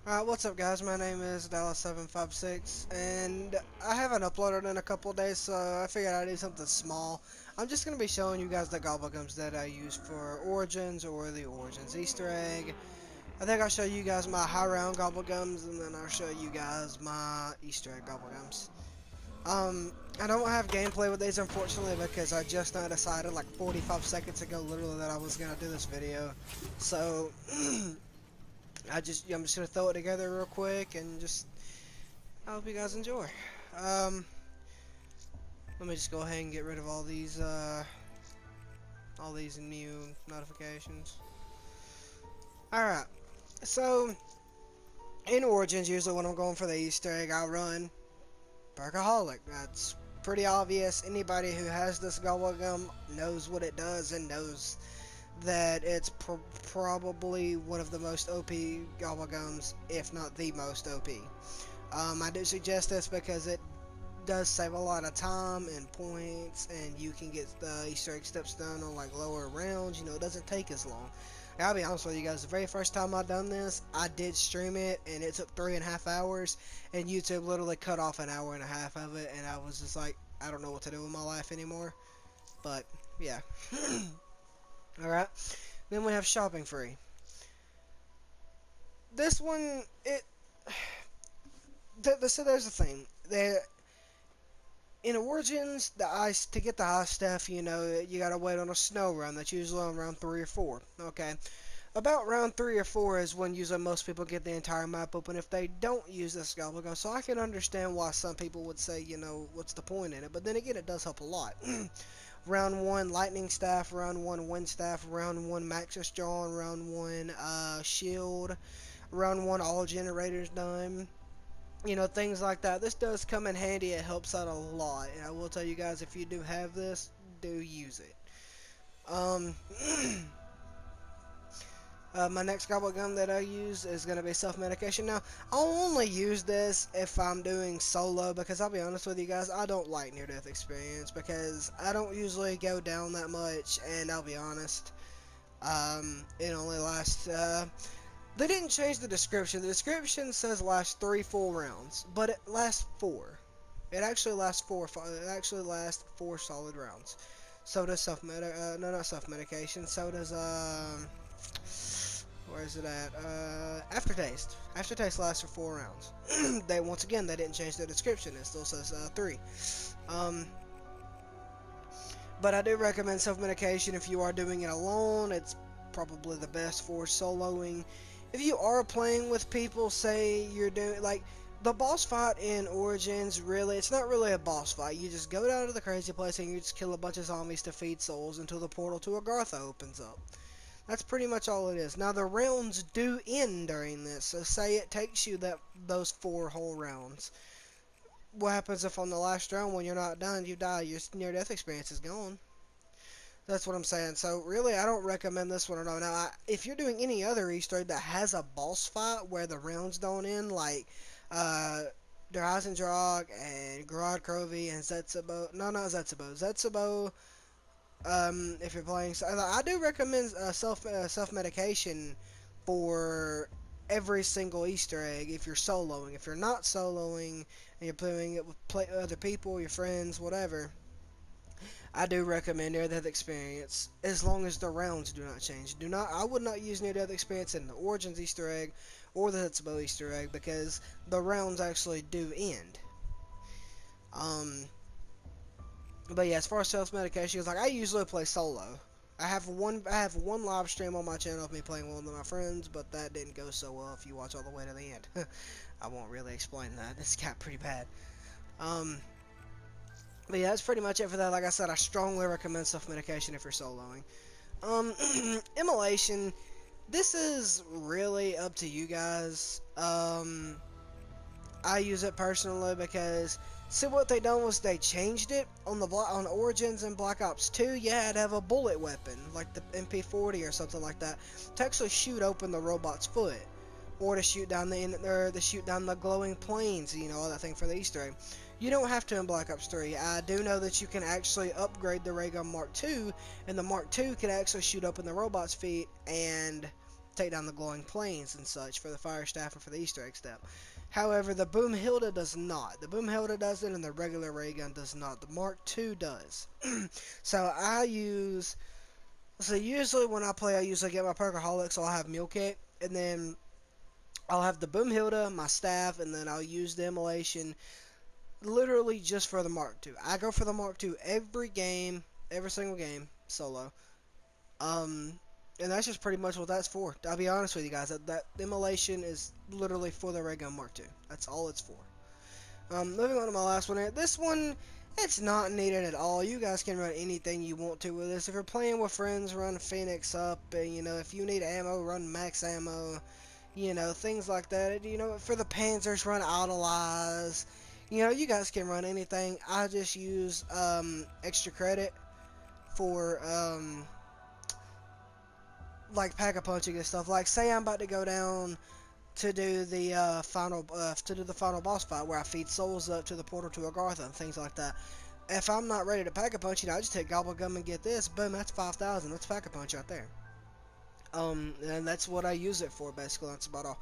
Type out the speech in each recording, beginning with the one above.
What's up guys, my name is Dallas756 and I haven't uploaded in a couple days, so I figured I'd do something small. I'm just going to be showing you guys the Gobblegums that I use for Origins or the Origins Easter egg. I think I'll show you guys my high round Gobblegums and then I'll show you guys my Easter egg Gobblegums. I don't have gameplay with these unfortunately because I just now decided like 45 seconds ago literally that I was going to do this video. So I'm just gonna throw it together real quick and I hope you guys enjoy. Let me just go ahead and get rid of all these new notifications. Alright, so in Origins, usually when I'm going for the Easter egg, I run Burgerholic. That's pretty obvious. Anybody who has this Gobblegum knows what it does and knows that it's probably one of the most OP Gobblegums, if not the most OP. I do suggest this because it does save a lot of time and points, and you can get the Easter egg steps done on like lower rounds. You know, it doesn't take as long. I'll be honest with you guys, the very first time I done this, I did stream it, and it took 3.5 hours, and YouTube literally cut off an hour and a half of it, and I was just like, I don't know what to do with my life anymore. But yeah. Alright, then we have shopping free. This one, so there's the thing. In Origins, to get the high stuff, you know, you gotta wait on a snow run. That's usually on round 3 or 4. Okay. About round 3 or 4 is when usually most people get the entire map open if they don't use this Gobblegum. So I can understand why some people would say, you know, what's the point in it. But then again, it does help a lot. Round 1 lightning staff, round 1 wind staff, round 1 maxus drawn, round 1 shield, round 1 all generators done, you know, things like that. This does come in handy. It helps out a lot, and I will tell you guys, if you do have this, do use it. My next Gobblegum that I use is going to be self-medication. Now, I'll only use this if I'm doing solo, because I'll be honest with you guys, I don't like near-death experience, because I don't usually go down that much, and I'll be honest, it only lasts, they didn't change the description. The description says last 3 full rounds, but it lasts 4. It actually lasts 4, it actually lasts 4 solid rounds. So does not self-medication, so does, where is it at? Aftertaste. Aftertaste lasts for 4 rounds. Once again, they didn't change the description. It still says 3. But I do recommend self-medication if you are doing it alone. It's probably the best for soloing. If you are playing with people, say you're doing, like, the boss fight in Origins, really, it's not really a boss fight. You just go down to the crazy place and you just kill a bunch of zombies to feed souls until the portal to Agartha opens up. That's pretty much all it is. Now, the rounds do end during this, so say it takes you those 4 whole rounds. What happens if on the last round, when you're not done, you die, your near-death experience is gone? That's what I'm saying. So, really, I don't recommend this one at all. Now, if you're doing any other Easter egg that has a boss fight where the rounds don't end, like, Der Eisendrag and Grod Krovi and Zetsubo. No, not Zetsubo. Zetsubo, if you're playing, I do recommend self-medication for every single Easter egg if you're soloing. If you're not soloing and you're playing it with other people, your friends, whatever, I do recommend near-death experience as long as the rounds do not change. I would not use near-death experience in the Origins Easter egg or the Zetsubo Easter egg because the rounds actually do end. But yeah, as far as self-medication, like I usually play solo. I have one live stream on my channel of me playing with one of my friends, but that didn't go so well. If you watch all the way to the end, I won't really explain that. It's got pretty bad. But yeah, that's pretty much it for that. Like I said, I strongly recommend self-medication if you're soloing. Immolation, this is really up to you guys. I use it personally because, see, what they done was they changed it on Origins and Black Ops 2. You had to have a bullet weapon, like the MP40 or something like that, to actually shoot open the robot's foot, or to shoot down the glowing planes. You know, all that thing for the Easter egg. You don't have to in Black Ops 3. I do know that you can actually upgrade the Ray Gun Mark II, and the Mark II can actually shoot open the robot's feet and take down the glowing planes and such for the fire staff and for the Easter egg step. However, the Boom Hilda does not. The Boom Hilda does it, and the regular ray gun does not. The Mark II does. So usually when I play, I usually get my Perkaholic, so I'll have Mule Kick, and then I'll have the Boom Hilda, my staff, and then I'll use the Immolation literally just for the Mark II. I go for the Mark II every game, every single game, solo. And that's just pretty much what that's for. I'll be honest with you guys, that Immolation is literally for the Ray Gun Mark II. That's all it's for. Moving on to my last one here. This one, it's not needed at all. You guys can run anything you want to with this. If you're playing with friends, run Phoenix up. And, you know, if you need ammo, run max ammo. You know, things like that. You know, for the Panzers, run Idolize. You know, you guys can run anything. I just use extra credit for like pack-a-punching and stuff. Like, say I'm about to go down to do the final boss fight where I feed souls up to the portal to Agartha and things like that. If I'm not ready to pack-a-punch, you know, I just take Gobblegum and get this. Boom, that's 5,000. That's pack-a-punch right there. And that's what I use it for, basically. That's about all.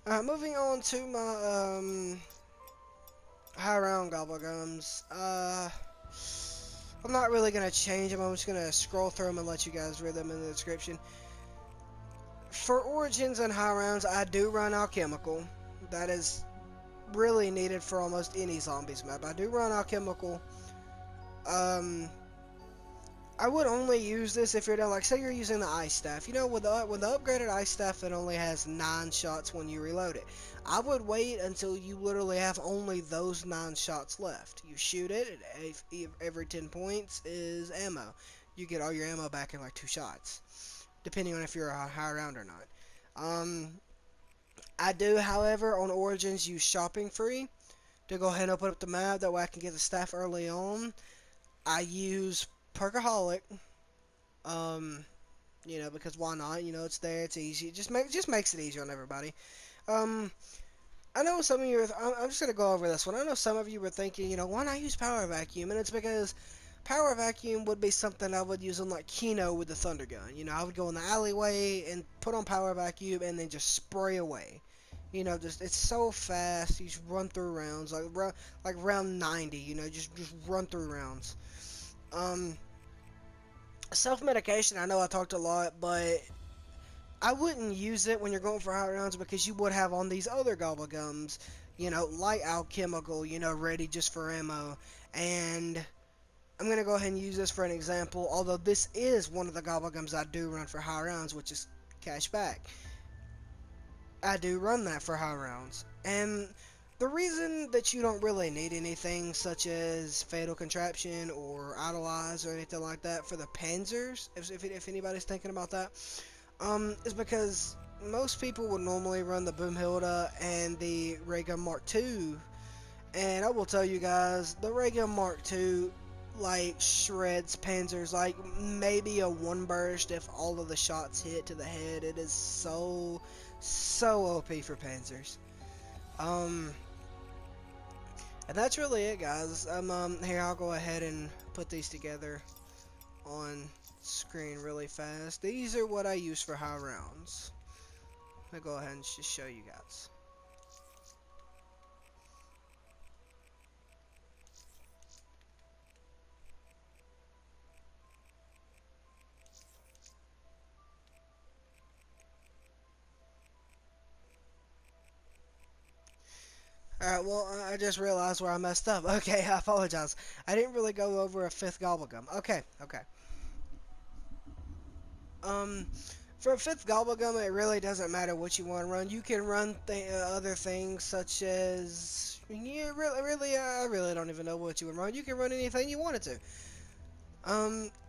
Alright, moving on to my high round Gobblegums. I'm not really going to change them. I'm just going to scroll through them and let you guys read them in the description. For Origins and high rounds, I do run Alchemical. That is really needed for almost any zombies map. I do run Alchemical. I would only use this if you're down, like, say you're using the Ice Staff. You know, with the upgraded Ice Staff, it only has 9 shots when you reload it. I would wait until you literally have only those 9 shots left. You shoot it, every 10 points is ammo. You get all your ammo back in like 2 shots, depending on if you're a high round or not. I do, however, on Origins, use Shopping Free to go ahead and open up the map. That way I can get the staff early on. I use Perkaholic, you know, because why not? You know, it's there, it's easy. It just makes it easier on everybody. I know some of you I'm just gonna go over this one. I know some of you were thinking, you know, why not use Power Vacuum? And it's because Power Vacuum would be something I would use on like Kino with the Thunder Gun. You know, I would go in the alleyway and put on Power Vacuum and then just spray away. You know, just it's so fast. You just run through rounds like round 90. You know, just run through rounds. Self-medication, I know I talked a lot, but I wouldn't use it when you're going for high rounds because you would have on these other Gobblegums, you know, like Alchemical, you know, ready just for ammo. And I'm going to go ahead and use this for an example, although this is one of the Gobblegums I do run for high rounds, which is Cashback. I do run that for high rounds. And the reason that you don't really need anything such as Fatal Contraption or Idolize or anything like that for the Panzers, if anybody's thinking about that, is because most people would normally run the Boom Hilda and the Ray Gun Mark II, and I will tell you guys, the Ray Gun Mark II, like, shreds Panzers, like, maybe a 1 burst if all of the shots hit to the head. It is so OP for Panzers. And that's really it, guys. Here, I'll go ahead and put these together on screen really fast. These are what I use for high rounds. I'll go ahead and just show you guys. Alright, well, I just realized where I messed up. Okay, I apologize. I didn't really go over a 5th Gobblegum. Okay. For a 5th Gobblegum, it really doesn't matter what you want to run. You can run other things such as... Yeah, I really don't even know what you would run. You can run anything you wanted to.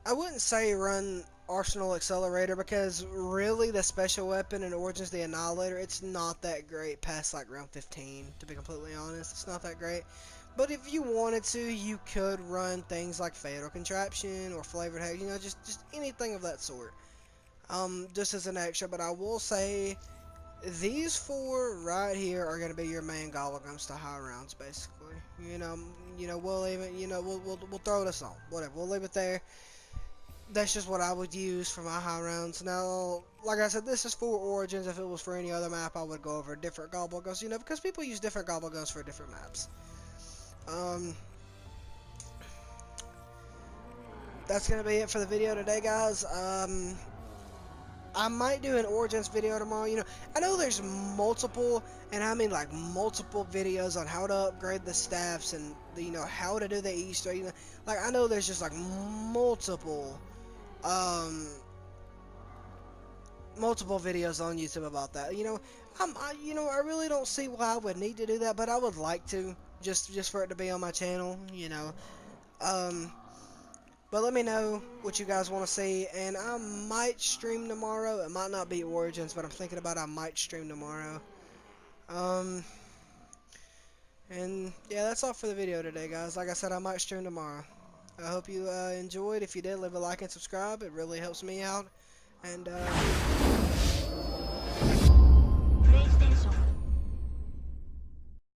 I wouldn't say run Arsenal Accelerator because really the special weapon in Origins, the Annihilator, it's not that great past like round 15, to be completely honest. It's not that great. But if you wanted to, you could run things like Fatal Contraption or Flavored Hex, you know, just anything of that sort. Just as an extra, but I will say these 4 right here are going to be your main Gobblegums to high rounds, basically. You know, we'll even, you know, we'll throw this on, whatever, we'll leave it there. that's just what I would use for my high rounds. Now, like I said, this is for Origins. If it was for any other map, I would go over different Gobblegums, you know, because people use different Gobblegums for different maps. That's gonna be it for the video today, guys. I might do an Origins video tomorrow. You know, I know there's multiple, and I mean like multiple videos on how to upgrade the staffs and you know how to do the Easter. You know, like I know there's just like multiple videos on YouTube about that. You know, I really don't see why I would need to do that, but I would like to just for it to be on my channel. You know, but let me know what you guys want to see, and I might stream tomorrow. It might not be Origins, but I'm thinking about I might stream tomorrow. And yeah, that's all for the video today, guys. Like I said, I might stream tomorrow. I hope you enjoyed. If you did, leave a like and subscribe. It really helps me out. And